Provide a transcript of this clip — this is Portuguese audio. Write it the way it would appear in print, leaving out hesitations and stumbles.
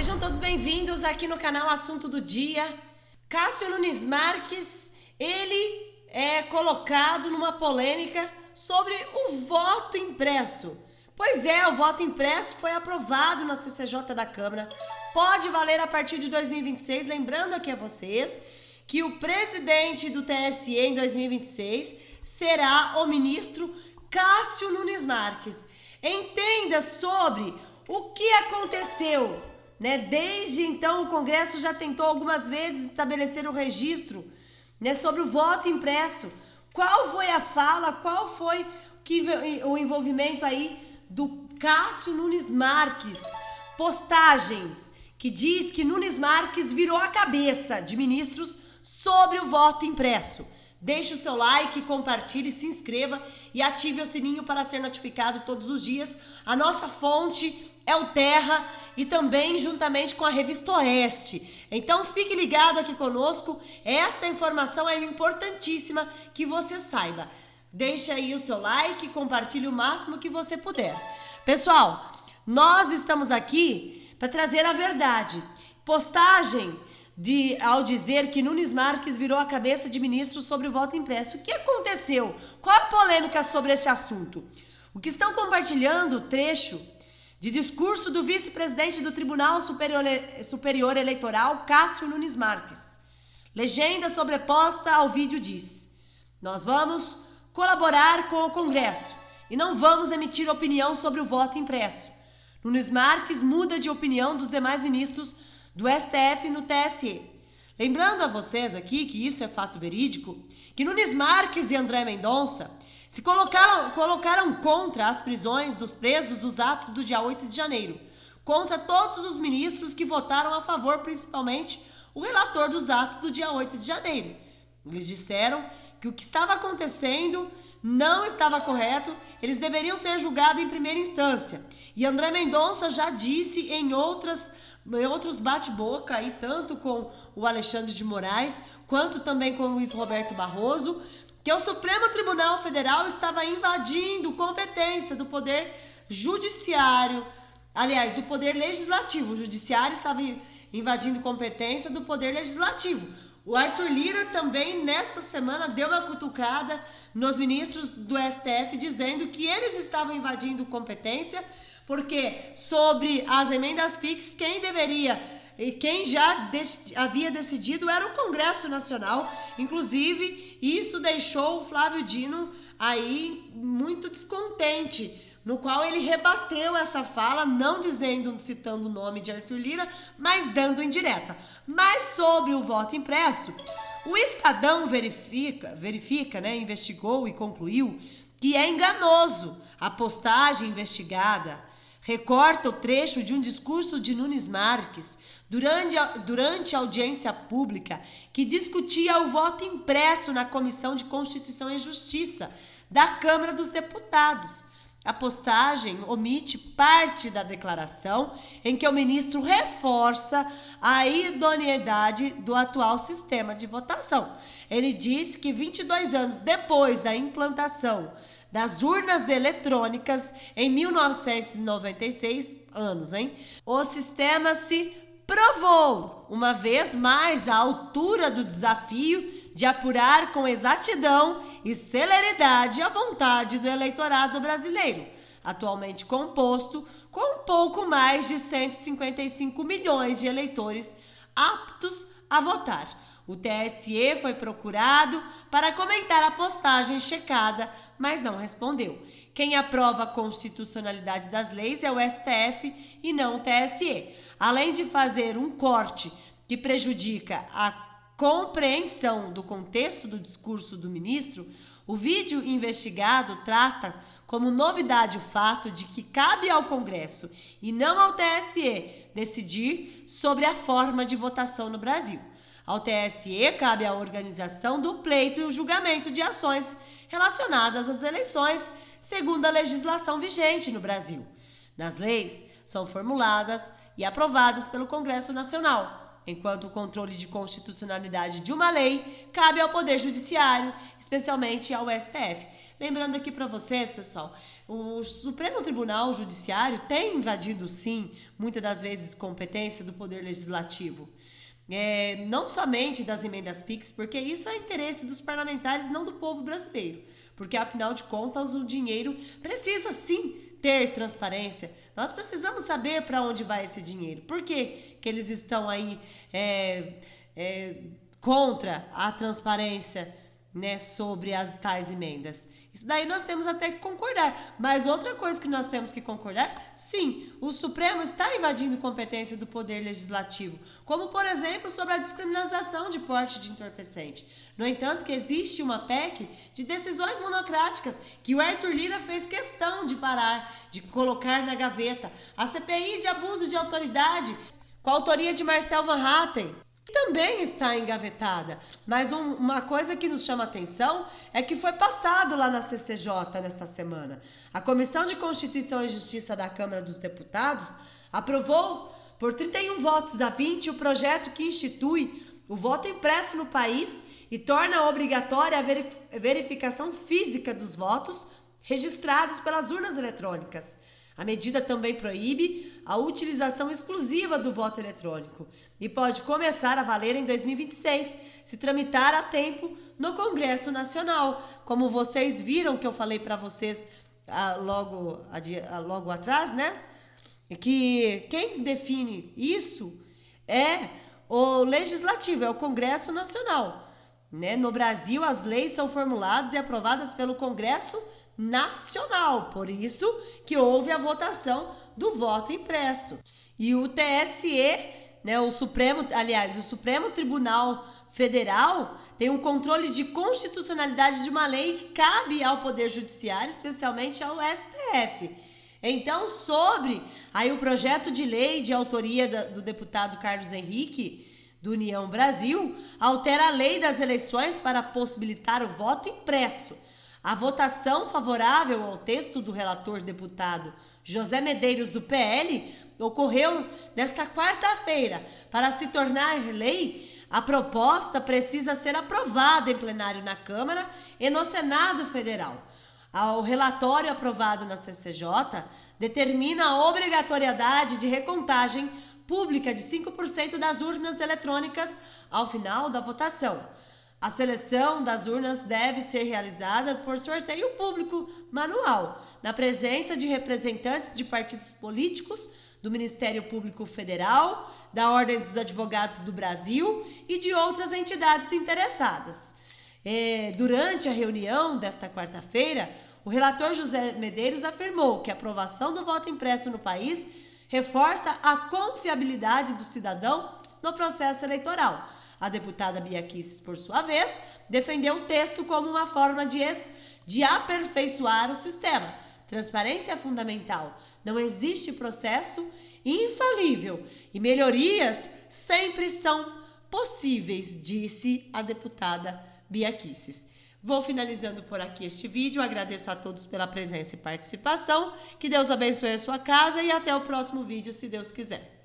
Sejam todos bem-vindos aqui no canal Assunto do Dia. Cássio Nunes Marques, ele é colocado numa polêmica sobre o voto impresso. Pois é, o voto impresso foi aprovado na CCJ da Câmara, pode valer a partir de 2026, lembrando aqui a vocês que o presidente do TSE em 2026 será o ministro Cássio Nunes Marques. Entenda sobre o que aconteceu, né? Desde então o Congresso já tentou algumas vezes estabelecer o registro, né, sobre o voto impresso. Qual foi a fala, qual foi o envolvimento aí do Cássio Nunes Marques? Postagens que diz que Nunes Marques virou a cabeça de ministros sobre o voto impresso. Deixe o seu like, compartilhe, se inscreva e ative o sininho para ser notificado todos os dias. A nossa fonte é o Terra e também juntamente com a Revista Oeste. Então fique ligado aqui conosco, esta informação é importantíssima que você saiba. Deixe aí o seu like, compartilhe o máximo que você puder. Pessoal, nós estamos aqui para trazer a verdade. Postagem ao dizer que Nunes Marques virou a cabeça de ministro sobre o voto impresso. O que aconteceu? Qual a polêmica sobre esse assunto? O que estão compartilhando trecho de discurso do vice-presidente do Tribunal Superior Eleitoral, Cássio Nunes Marques. Legenda sobreposta ao vídeo diz: nós vamos colaborar com o Congresso e não vamos emitir opinião sobre o voto impresso. Nunes Marques muda de opinião dos demais ministros do STF no TSE. Lembrando a vocês aqui que isso é fato verídico, que Nunes Marques e André Mendonça se colocaram contra as prisões dos presos dos atos do dia 8 de janeiro, contra todos os ministros que votaram a favor, principalmente o relator dos atos do dia 8 de janeiro. Eles disseram que o que estava acontecendo não estava correto, eles deveriam ser julgados em primeira instância. E André Mendonça já disse em outros bate-boca, aí, tanto com o Alexandre de Moraes, quanto também com o Luiz Roberto Barroso, que o Supremo Tribunal Federal estava invadindo competência do Poder Judiciário, aliás, do Poder Legislativo. O Judiciário estava invadindo competência do Poder Legislativo. O Arthur Lira também, nesta semana, deu uma cutucada nos ministros do STF, dizendo que eles estavam invadindo competência, porque sobre as emendas PIX, quem já havia decidido era o Congresso Nacional. Inclusive, isso deixou o Flávio Dino aí muito descontente, no qual ele rebateu essa fala, não citando o nome de Arthur Lira, mas dando indireta. Mas sobre o voto impresso, o Estadão verifica, né, investigou e concluiu que é enganoso a postagem investigada. Recorta o trecho de um discurso de Nunes Marques durante a audiência pública que discutia o voto impresso na Comissão de Constituição e Justiça da Câmara dos Deputados. A postagem omite parte da declaração em que o ministro reforça a idoneidade do atual sistema de votação. Ele disse que 22 anos depois da implantação das urnas eletrônicas em 1996, o sistema se provou, uma vez mais, à altura do desafio de apurar com exatidão e celeridade a vontade do eleitorado brasileiro, atualmente composto com pouco mais de 155 milhões de eleitores aptos a votar. O TSE foi procurado para comentar a postagem checada, mas não respondeu. Quem aprova a constitucionalidade das leis é o STF e não o TSE. Além de fazer um corte que prejudica a compreensão do contexto do discurso do ministro, o vídeo investigado trata como novidade o fato de que cabe ao Congresso e não ao TSE decidir sobre a forma de votação no Brasil. Ao TSE cabe a organização do pleito e o julgamento de ações relacionadas às eleições, segundo a legislação vigente no Brasil. Nas leis são formuladas e aprovadas pelo Congresso Nacional. enquanto o controle de constitucionalidade de uma lei cabe ao Poder Judiciário, especialmente ao STF. Lembrando aqui para vocês, pessoal, o Supremo Tribunal Judiciário tem invadido, sim, muitas das vezes, competência do Poder Legislativo. Não somente das emendas PIX, porque isso é interesse dos parlamentares, não do povo brasileiro. Porque, afinal de contas, o dinheiro precisa, sim, ter transparência. Nós precisamos saber para onde vai esse dinheiro. Por que eles estão aí contra a transparência, né, sobre as tais emendas? Isso daí nós temos até que concordar. Mas outra coisa que nós temos que concordar, sim, o Supremo está invadindo competência do Poder Legislativo, como, por exemplo, sobre a descriminalização de porte de entorpecente. No entanto, que existe uma PEC de decisões monocráticas que o Arthur Lira fez questão de parar, de colocar na gaveta. A CPI de abuso de autoridade, com a autoria de Marcel Van Hatten, também está engavetada. Mas uma coisa que nos chama atenção é que foi passado lá na CCJ nesta semana. A Comissão de Constituição e Justiça da Câmara dos Deputados aprovou por 31 votos a 20 o projeto que institui o voto impresso no país e torna obrigatória a verificação física dos votos registrados pelas urnas eletrônicas. A medida também proíbe a utilização exclusiva do voto eletrônico e pode começar a valer em 2026, se tramitar a tempo no Congresso Nacional. Como vocês viram que eu falei para vocês logo atrás, né? Que quem define isso é o Legislativo, é o Congresso Nacional. Né? No Brasil, as leis são formuladas e aprovadas pelo Congresso Nacional, por isso que houve a votação do voto impresso. E o TSE, né, o Supremo Tribunal Federal tem um controle de constitucionalidade de uma lei que cabe ao Poder Judiciário, especialmente ao STF. Então, sobre aí o projeto de lei de autoria do deputado Carlos Henrique, do União Brasil, altera a lei das eleições para possibilitar o voto impresso. A votação favorável ao texto do relator deputado José Medeiros, do PL, ocorreu nesta quarta-feira. Para se tornar lei, a proposta precisa ser aprovada em plenário na Câmara e no Senado Federal. O relatório aprovado na CCJ determina a obrigatoriedade de recontagem pública de 5% das urnas eletrônicas ao final da votação. A seleção das urnas deve ser realizada por sorteio público manual, na presença de representantes de partidos políticos, do Ministério Público Federal, da Ordem dos Advogados do Brasil e de outras entidades interessadas. Durante a reunião desta quarta-feira, o relator José Medeiros afirmou que a aprovação do voto impresso no país reforça a confiabilidade do cidadão no processo eleitoral. A deputada Bia Kicis, por sua vez, defendeu o texto como uma forma de aperfeiçoar o sistema. Transparência é fundamental. Não existe processo infalível e melhorias sempre são possíveis, disse a deputada Bia Kicis. Vou finalizando por aqui este vídeo. Agradeço a todos pela presença e participação. Que Deus abençoe a sua casa e até o próximo vídeo, se Deus quiser.